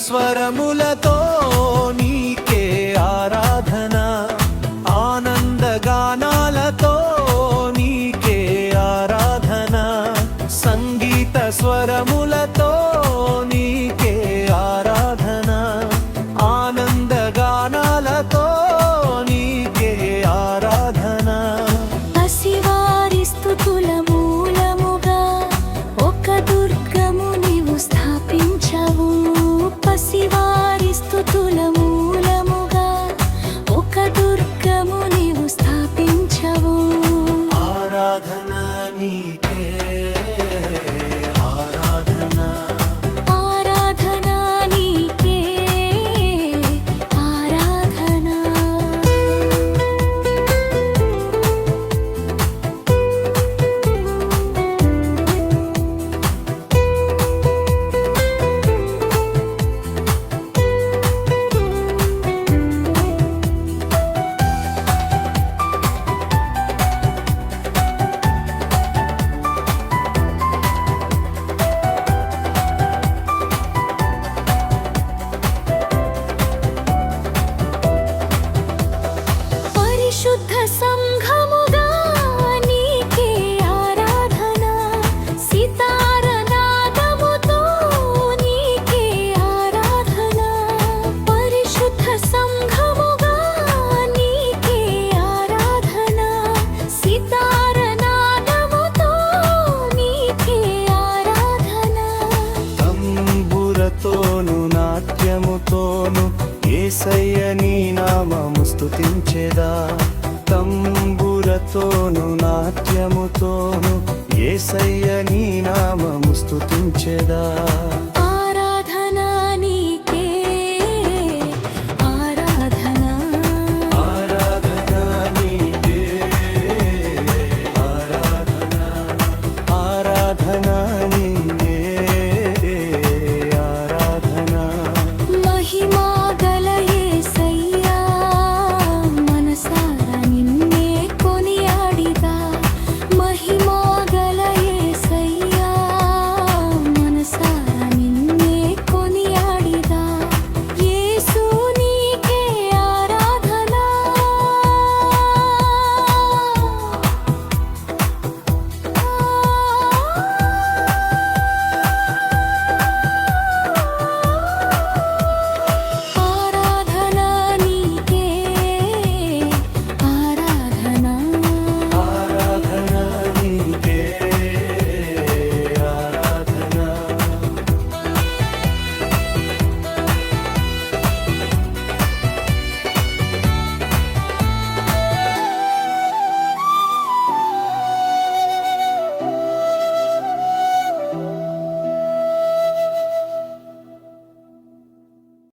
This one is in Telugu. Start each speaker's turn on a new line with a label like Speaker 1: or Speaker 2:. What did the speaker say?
Speaker 1: స్వరములతో నీకే ఆరాధన, ఆనందగానాలతో నీకే ఆరాధన, సంగీత స్వరములతో నీకే ఆరాధన, ఆనందగానాలతో నీకే ఆరాధన.
Speaker 2: పసివారి స్తుతుల మూలముగా ఒక దుర్గము నీవు స్థాపించవు. పసివారి స్తుతుల మూలముగా ఒక దుర్గము నీవు స్థాపించవు.
Speaker 1: ఆరాధన నీకే ఆరాధన,
Speaker 2: ఆరాధన నీకే ఆరాధన. పరిశుద్ధ సంఘముగా నీకే ఆరాధన, సితార నాదముతో నీకే ఆరాధన. పరిశుద్ధ సంఘముగా నీకే ఆరాధన, సితార నాదముతో నీకే ఆరాధన.
Speaker 1: తంబురతోను నాట్యముతోను యేసయ్య నీ నామము స్తుతించెదా. తంబురతోను నాట్యముతోను యేసయ్య నీ నామము స్తుతించెదా.